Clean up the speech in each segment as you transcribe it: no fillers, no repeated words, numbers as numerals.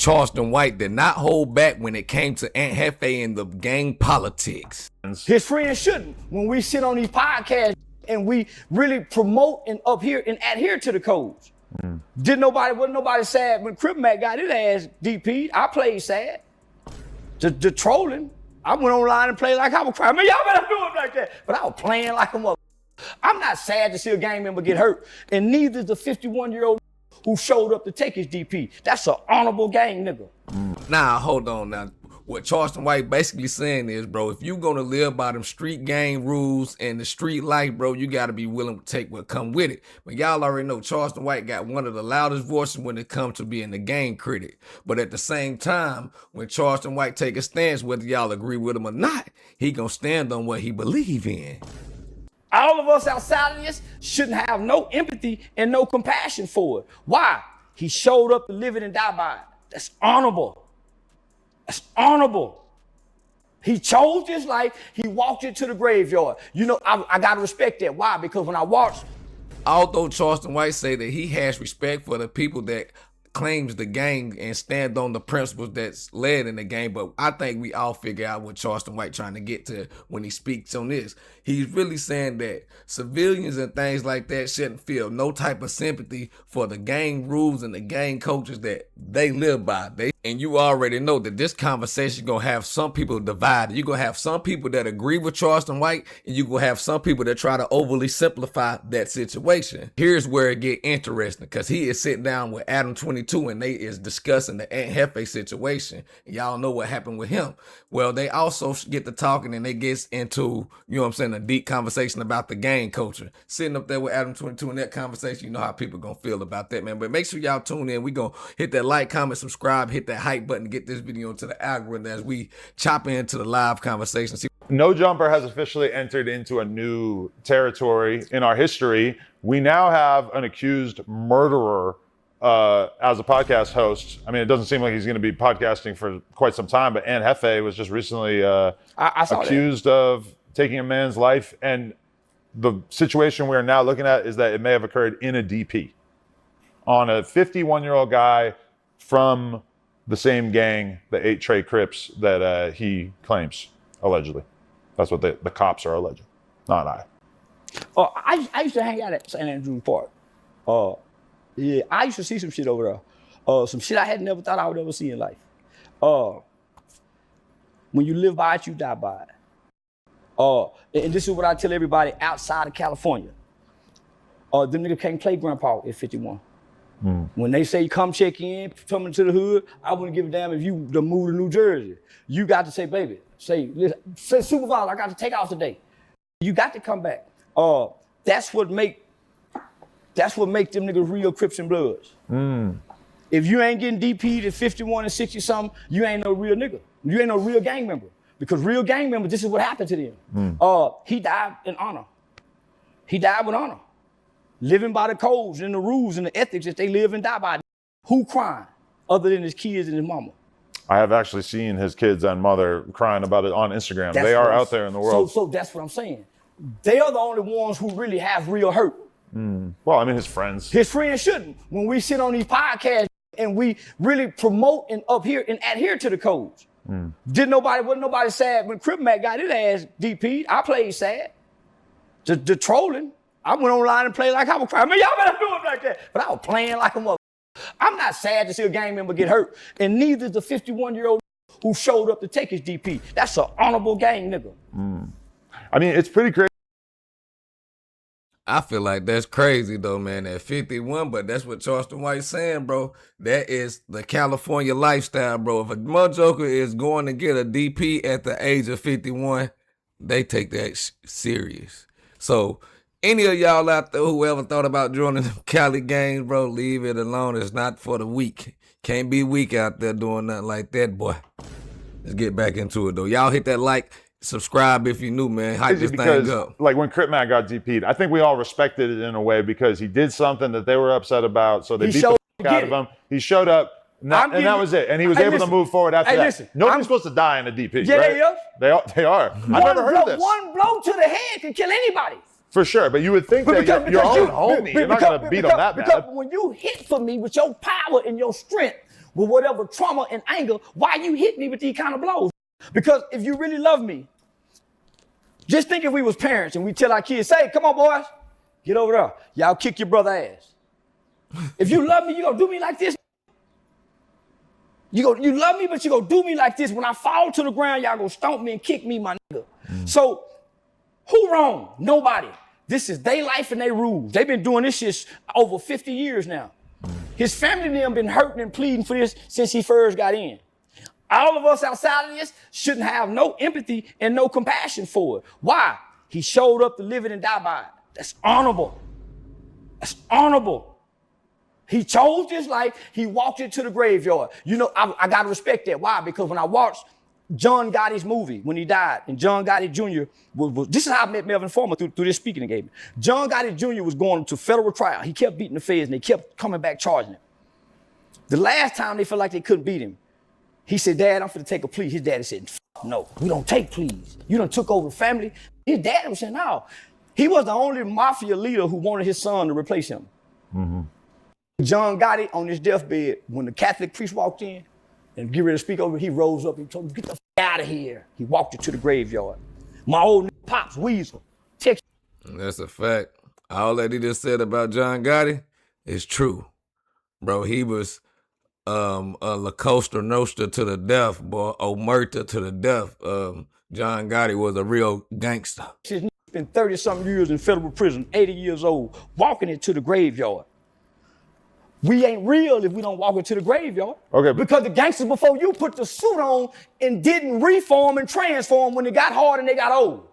Charleston White did not hold back when it came to Ant Jefe and the gang politics. His friends shouldn't. When we sit on these podcasts and we really promote and adhere to the codes. Wasn't nobody sad when Crip Mac got his ass DP'd. I played sad. The trolling, I went online and played like I was crying. Man, y'all better do it like that. But I was playing like a mother. I'm not sad to see a gang member get hurt, and neither is the 51-year-old who showed up to take his DP. That's an honorable gang nigga. Nah, hold on now. What Charleston White basically saying is, bro, if you gonna live by them street gang rules and the street life, bro, you gotta be willing to take what come with it. But y'all already know Charleston White got one of the loudest voices when it comes to being the gang critic. But at the same time, when Charleston White take a stance, whether y'all agree with him or not, he gonna stand on what he believe in. All of us outside of this shouldn't have no empathy and no compassion for it. Why? He showed up to live it and die by it. That's honorable. That's honorable. He chose this life. He walked it to the graveyard. You know, I got to respect that. Why? Because when I watched. Although Charleston White say that he has respect for the people that claims the gang and stand on the principles that's led in the gang, but I think we all figure out what Charleston White trying to get to when he speaks on this. He's really saying that civilians and things like that shouldn't feel no type of sympathy for the gang rules and the gang cultures that they live by. And you already know that this conversation gonna have some people divided. You're gonna have some people that agree with Charleston White, and you're gonna have some people that try to overly simplify that situation. Here's where it get interesting, because he is sitting down with Adam 22 and they is discussing the Ant Jefe situation. And y'all know what happened with him. Well, they also get to talking and they get into, you know what I'm saying, a deep conversation about the gang culture. Sitting up there with Adam 22 in that conversation, you know how people gonna feel about that, man. But make sure y'all tune in. We gonna hit that like, comment, subscribe, hit that hype button to get this video into the algorithm as we chop into the live conversation. No Jumper has officially entered into a new territory in our history. We now have an accused murderer as a podcast host. I mean, it doesn't seem like he's going to be podcasting for quite some time, but Ant Jefe was just recently accused of taking a man's life. And the situation we're now looking at is that it may have occurred in a DP on a 51-year-old guy from the same gang, the 8 Trey Crips, that he claims, allegedly. That's what the cops are alleging, not I. I used to hang out at St. Andrews Park. Yeah, I used to see some shit over there. Some shit I had never thought I would ever see in life. When you live by it, you die by it. And this is what I tell everybody outside of California. Them niggas can't play grandpa at 51. When they say come check in, come into the hood, I wouldn't give a damn if you the move to New Jersey. You got to say, baby, say supervisor, I got to take off today. You got to come back. That's what make them niggas real Crips and Bloods. If you ain't getting DP'd at 51 and 60 something, you ain't no real nigga. You ain't no real gang member. Because real gang members, this is what happened to them. He died in honor. He died with honor. Living by the codes and the rules and the ethics that they live and die by. Who crying other than his kids and his mama? I have actually seen his kids and mother crying about it on Instagram. They are out there in the world. So that's what I'm saying. They are the only ones who really have real hurt. Well, I mean, his friends. His friends shouldn't. When we sit on these podcasts and we really promote and adhere to the codes. Wasn't nobody sad when Crip Mac got his ass DP'd. I played sad. The trolling, I went online and played like I was crying. Man, y'all better do it like that. But I was playing like a mother. I'm not sad to see a gang member get hurt, and neither is the 51-year-old who showed up to take his DP. That's an honorable gang nigga. I mean, it's pretty crazy. I feel like that's crazy though, man, at 51, but that's what Charleston White's saying, bro. That is the California lifestyle, bro. If a motherfucker is going to get a DP at the age of 51, they take that serious. So any of y'all out there who ever thought about joining the Cali gangs, bro, leave it alone. It's not for the weak. Can't be weak out there doing nothing like that, boy. Let's get back into it though. Y'all hit that like, subscribe if you're new, man. Hype this thing up. Like when Crip Mac got DP'd, I think we all respected it in a way because he did something that they were upset about, so they beat the fuck out of him. He showed up, and that was it. And he was able to move forward after that. Nobody's supposed to die in a DP, right? They are. I've never heard of this. One blow to the head can kill anybody. For sure, but you would think that your own homie, you're not going to beat him that bad. Because when you hit for me with your power and your strength, with whatever trauma and anger, why you hit me with these kind of blows? Because if you really love me, just think if we was parents and we tell our kids, say, come on, boys, get over there. Y'all kick your brother ass. If you love me, you gonna do me like this? You love me, but you gonna do me like this. When I fall to the ground, y'all gonna stomp me and kick me, my nigga. So, who wrong? Nobody. This is their life and their rules. They've been doing this shit over 50 years now. His family and them been hurting and pleading for this since he first got in. All of us outside of this shouldn't have no empathy and no compassion for it. Why? He showed up to live it and die by it. That's honorable. That's honorable. He chose this life. He walked into the graveyard. You know, I got to respect that. Why? Because when I watched John Gotti's movie, when he died, and John Gotti Jr. This is how I met Melvin Farmer through this speaking engagement. John Gotti Jr. was going to federal trial. He kept beating the feds, and they kept coming back charging him. The last time they felt like they couldn't beat him, he said, Dad, I'm finna take a plea. His daddy said, no, we don't take pleas. You done took over the family. His daddy was saying, no. He was the only mafia leader who wanted his son to replace him. Mm-hmm. John Gotti on his deathbed, when the Catholic priest walked in and get ready to speak over, he rose up and told him, get the out of here. He walked into the graveyard. My old pops, Weasel, text. That's a fact. All that he just said about John Gotti is true. Bro, he was a La Costa Nostra to the death, boy, Omerta to the death. John Gotti was a real gangster. He's been 30-something years in federal prison, 80 years old, walking into the graveyard. We ain't real if we don't walk into the graveyard. Okay. Because the gangsters before you put the suit on and didn't reform and transform when they got hard and they got old.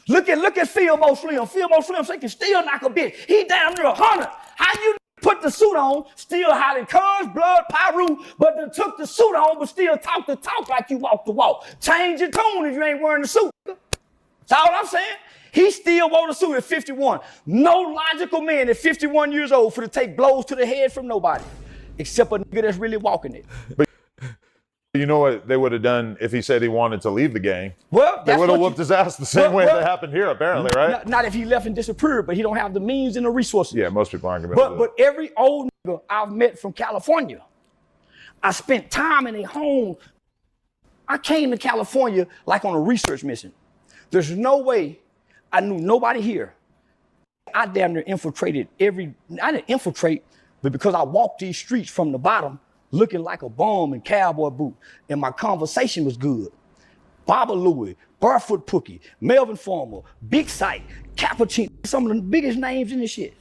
Look at Fillmore Slim. Fillmore Slim say can still knock a bitch. He damn near 100. How you put the suit on, still hiding cuz, blood, pyru, but then took the suit on, but still talk the talk like you walk the walk. Change your tone if you ain't wearing the suit. That's all I'm saying. He still wore the suit at 51. No logical man at 51 years old for to take blows to the head from nobody, except a nigga that's really walking it. But you know what they would have done if he said he wanted to leave the gang? Well, they would have whooped his ass the same way that happened here, apparently, right? Not if he left and disappeared, but he don't have the means and the resources. Yeah, most people aren't going to be able to do But every old nigga I've met from California, I spent time in a home. I came to California like on a research mission. There's no way I knew nobody here. I damn near infiltrated I didn't infiltrate, but because I walked these streets from the bottom looking like a bum in cowboy boot, and my conversation was good. Baba Louie, Barefoot Pookie, Melvin Farmer, Big Sight, Cappuccino, some of the biggest names in this shit.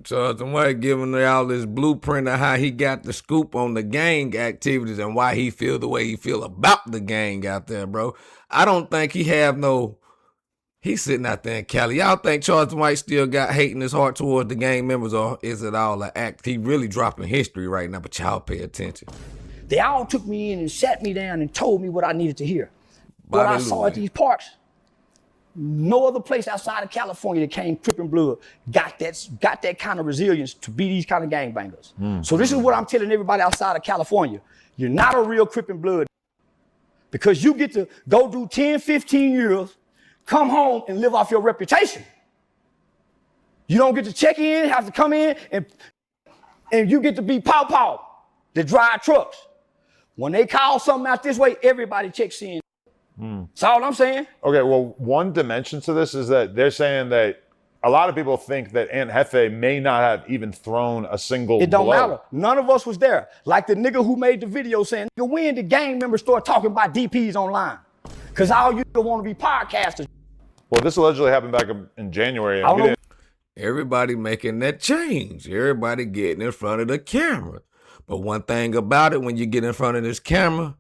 Charleston White giving y'all this blueprint of how he got the scoop on the gang activities and why he feel the way he feel about the gang out there, bro. I don't think he have no... He's sitting out there in Cali. Y'all think Charleston White still got hate in his heart towards the gang members, or is it all an act? He really dropping history right now, but y'all pay attention. They all took me in and sat me down and told me what I needed to hear. What I saw at these parks, no other place outside of California that came Crippin' Blood got that kind of resilience to be these kind of gangbangers. So this is what I'm telling everybody outside of California. You're not a real Crippin' Blood because you get to go do 10, 15 years, come home and live off your reputation. You don't get to check in, have to come in, and you get to be pow-pow that drive trucks. When they call something out this way, everybody checks in. That's all I'm saying. Okay, well, one dimension to this is that they're saying that a lot of people think that Ant Jefe may not have even thrown a single It don't blow. matter. None of us was there. Like the nigga who made the video saying, nigga, when the gang members start talking about DPs online? Because all you want to be podcasters. Well, this allegedly happened back in January. And everybody making that change. Everybody getting in front of the camera. But one thing about it, when you get in front of this camera,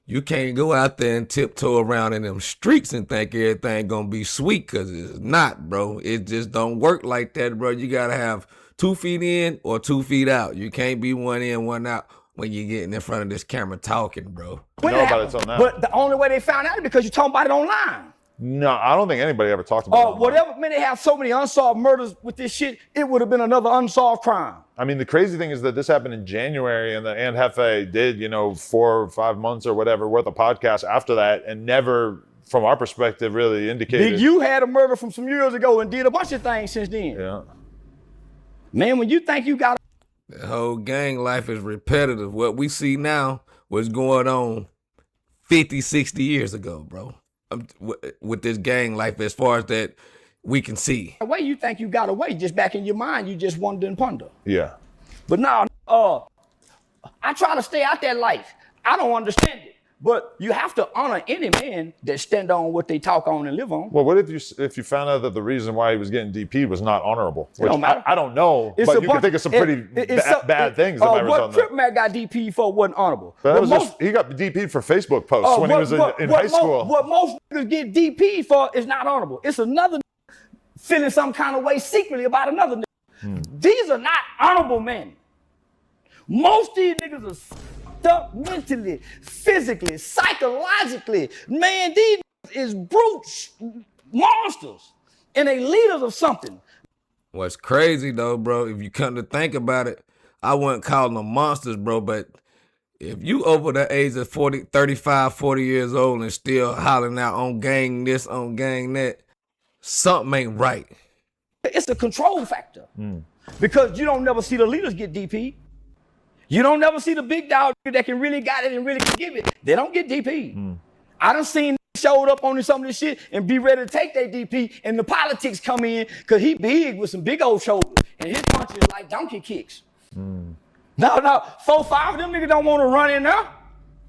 you can't go out there and tiptoe around in them streets and think everything gonna be sweet, because it's not, bro. It just don't work like that, bro. You gotta have 2 feet in or 2 feet out. You can't be one in, one out when you're getting in front of this camera talking, bro. But the only way they found out is because you're talking about it online. No, I don't think anybody ever talked about it. Whatever, man, they have so many unsolved murders with this shit, it would have been another unsolved crime. I mean, the crazy thing is that this happened in January, and the Ant Jefe did, 4 or 5 months or whatever worth of podcasts after that, and never, from our perspective, really indicated. Big U had a murder from some years ago and did a bunch of things since then. Yeah. Man, when you think you got The whole gang life is repetitive. What we see now was going on 50, 60 years ago, bro. With this gang life, as far as that we can see. The way you think you got away, just back in your mind, you just wonder and ponder. Yeah. But now, I try to stay out that life. I don't understand it. But you have to honor any man that stand on what they talk on and live on. Well, what if you found out that the reason why he was getting DP'd was not honorable? Which don't matter. I don't know, but you can think of some pretty bad things that might result in what Crip man got DP'd for wasn't honorable. But he got DP'd for Facebook posts when he was in high school. What most niggas get DP'd for is not honorable. It's another feeling some kind of way secretly about another nigga. These are not honorable men. Most of these niggas are up mentally, physically, psychologically. Man, these is brutes, monsters, and they leaders of something. What's crazy though, bro, if you come to think about it, I wouldn't call them monsters, bro, but if you over the age of 40, 35, 40 years old and still hollering out on gang this, on gang that, something ain't right. It's a control factor because you don't never see the leaders get DP. You don't never see the big dog that can really got it and really can give it. They don't get DP. I done seen showed up on some of this shit and be ready to take their DP, and the politics come in because he big with some big old shoulders and his punches like donkey kicks. No, 4, 5 of them niggas don't want to run in there.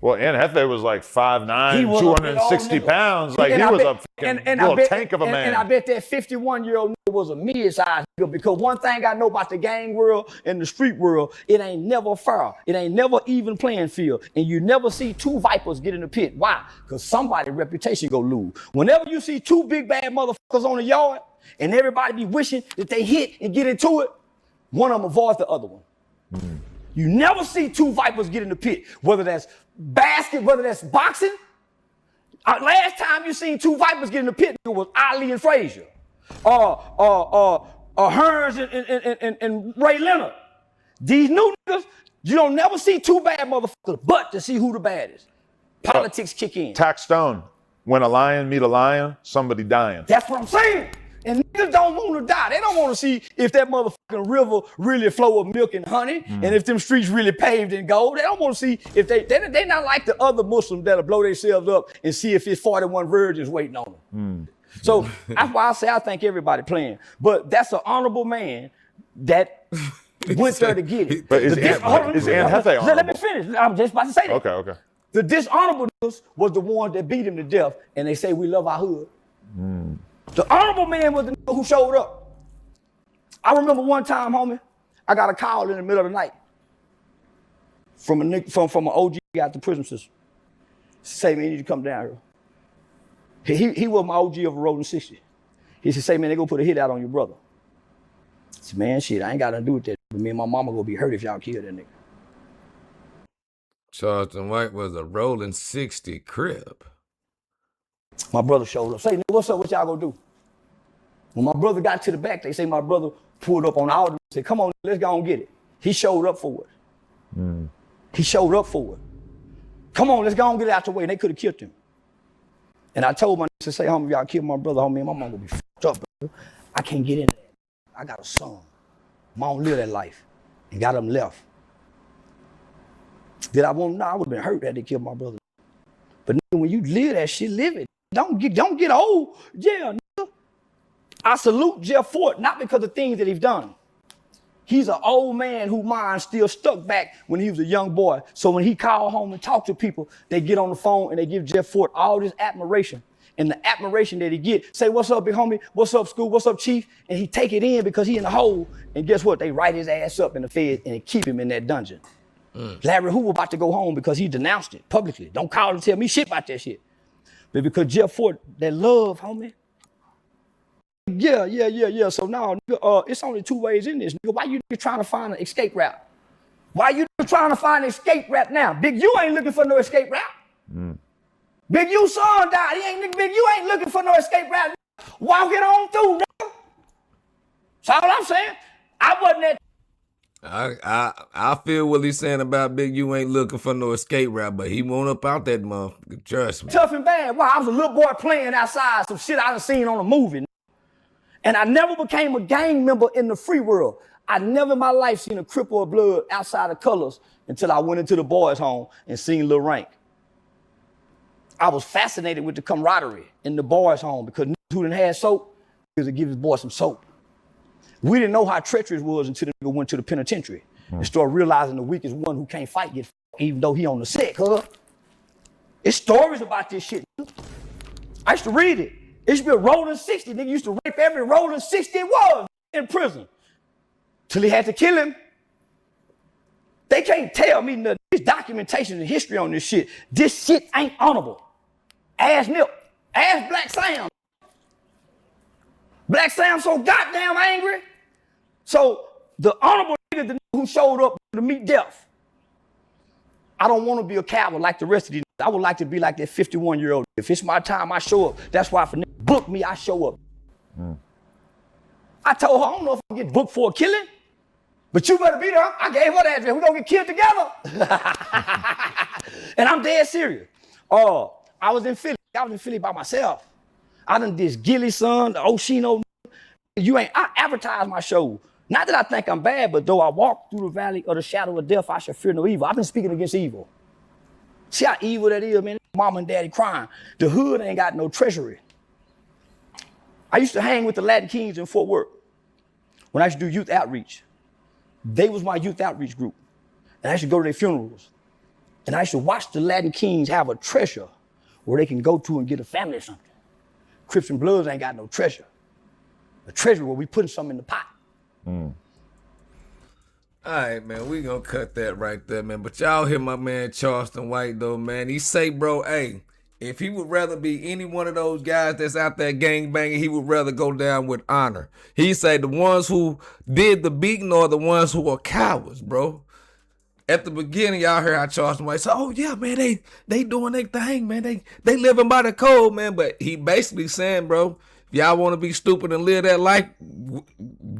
Well, Ant Jefe was like 5'9", 260 pounds. Like, he was a fucking little tank of a man. And I bet that 51-year-old nigga was a mid-sized nigga, because one thing I know about the gang world and the street world, it ain't never fair. It ain't never even playing field. And you never see two vipers get in the pit. Why? Because somebody's reputation go lose. Whenever you see two big bad motherfuckers on the yard and everybody be wishing that they hit and get into it, one of them avoids the other one. You never see two vipers get in the pit, whether that's basket, whether that's boxing. Last time you seen two vipers get in the pit was Ali and Frazier, or Hearns and Ray Leonard. These new niggas, you don't never see two bad motherfuckers, but to see who the baddest. Politics kick in. Tax Stone, when a lion meet a lion, somebody dying. That's what I'm saying. And niggas don't want to die. They don't want to see if that motherfucking river really flow with milk and honey, and if them streets really paved in gold. They don't want to see if they not like the other Muslims that'll blow themselves up and see if it's 41 virgins waiting on them. So that's why I say I think everybody playing. But that's an honorable man that went there to get it. But is Ant Jefe honorable? Let me finish. I'm just about to say that. Okay. The dishonorable niggas was the ones that beat him to death, and they say we love our hood. The honorable man was the nigga who showed up. I remember one time, homie, I got a call in the middle of the night from an OG out the prison system. Say, man, you need to come down here. He was my OG of a rolling 60. He said, say, man, they gonna put a hit out on your brother. I said, man, shit, I ain't got nothing to do with that. Me and my mama gonna be hurt if y'all kill that nigga. Charleston White was a rolling 60 crib. My brother showed up. Say, nigga, what's up? What y'all gonna do? When my brother got to the back, they say my brother pulled up on all of them and said, come on, let's go and get it. He showed up for it. He showed up for it. Come on, let's go and get it out the way. And they could have killed him. And I told my to say, homie, y'all kill my brother, homie, my mom gonna be fucked up, bro. I can't get in there. I got a son. Mom live that life and got him left. Did I want? No, I would have been hurt had they killed my brother. But when you live that shit, live it. Don't get old. Yeah, nigga. I salute Jeff Fort, not because of things that he's done. He's an old man whose mind still stuck back when he was a young boy. So when he called home and talked to people, they get on the phone and they give Jeff Fort all this admiration. And the admiration that he get, say, what's up, big homie? What's up, school? What's up, chief? And he take it in because he in the hole. And guess what? They write his ass up in the Fed and keep him in that dungeon. Larry Hoover about to go home because he denounced it publicly. Don't call and tell me shit about that shit. But because Jeff Fort, that love, homie. Yeah. So now, nigga, it's only two ways in this. Nigga, why you trying to find an escape route? Why you trying to find an escape route now? Big U ain't looking for no escape route. Big U's son died. Big U ain't looking for no escape route. Walk it on through, nigga. That's all I'm saying. I wasn't that. I feel what he's saying about Big U ain't looking for no escape route, but he won't up out that motherfucker. Trust me. Tough and bad. Wow, I was a little boy playing outside, some shit I done seen on a movie. And I never became a gang member in the free world. I never in my life seen a Crip or a Blood outside of colors until I went into the boys' home and seen Lil Rank. I was fascinated with the camaraderie in the boys' home because who didn't have soap, because to give his boy some soap. We didn't know how treacherous was until the nigga went to the penitentiary and started realizing the weakest one who can't fight get even though he on the sick, huh? It's stories about this shit. I used to read it. It used to be a rolling 60. Nigga used to rape every rolling 60 it was in prison. Till he had to kill him. They can't tell me nothing. There's documentation and history on this shit. This shit ain't honorable. Ask Nip. Ask Black Sam. Black Sam so goddamn angry. So the honorable nigga, the nigga who showed up to meet death. I don't want to be a coward like the rest of these. I would like to be like that 51-year-old. If it's my time, I show up. That's why if a nigga book me, I show up. I told her, I don't know if I get booked for a killing, but you better be there. I gave her the address. We're going to get killed together. And I'm dead serious. I was in Philly. I was in Philly by myself. I done this Gilly son, the Oshino. I advertise my show. Not that I think I'm bad, but though I walk through the valley of the shadow of death, I shall fear no evil. I've been speaking against evil. See how evil that is, man? Mama and daddy crying. The hood ain't got no treasury. I used to hang with the Latin Kings in Fort Worth when I used to do youth outreach. They was my youth outreach group. And I used to go to their funerals. And I used to watch the Latin Kings have a treasure where they can go to and get a family or something. Crips and Bloods ain't got no treasure. A treasure where we putting something in the pot. All right, man, we gonna cut that right there, man. But y'all hear my man Charleston White, though, man. He say, bro, hey, if he would rather be any one of those guys that's out there gangbanging, he would rather go down with honor. He say the ones who did the beating are the ones who are cowards, bro. At the beginning, y'all heard how Charleston White said, oh, yeah, man, they doing their thing, man. They living by the code, man. But he basically saying, bro, if y'all want to be stupid and live that life,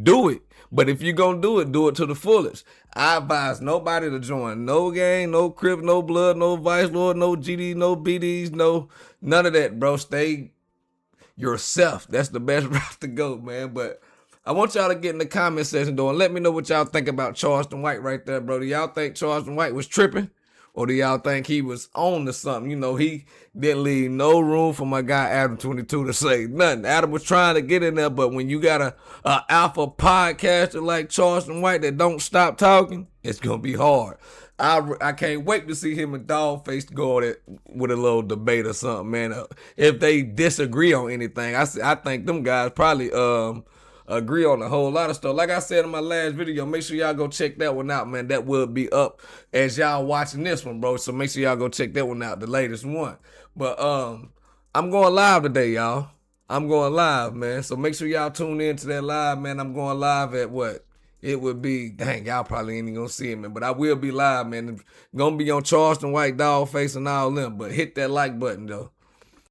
do it. But if you're going to do it to the fullest. I advise nobody to join no gang, no Crip, no Blood, no Vice Lord, no GD, no BDs, no none of that, bro. Stay yourself. That's the best route to go, man. But I want y'all to get in the comment section, though, and let me know what y'all think about Charleston White right there, bro. Do y'all think Charleston White was tripping? Or do y'all think he was on to something? You know, he didn't leave no room for my guy Adam 22 to say nothing. Adam was trying to get in there, but when you got a alpha podcaster like Charleston White that don't stop talking, it's going to be hard. I can't wait to see him and Dogface go at it with a little debate or something, man. If they disagree on anything, I think them guys probably agree on a whole lot of stuff. Like I said in my last video, make sure y'all go check that one out, man. That will be up as y'all watching this one, bro. So make sure y'all go check that one out, the latest one. But I'm going live today, y'all. I'm going live, man. So make sure y'all tune in to that live, man. I'm going live at what? It would be, dang, y'all probably ain't even gonna see it, man. But I will be live, man. Gonna be on Charleston White, Dogface, and all them. But hit that like button, though.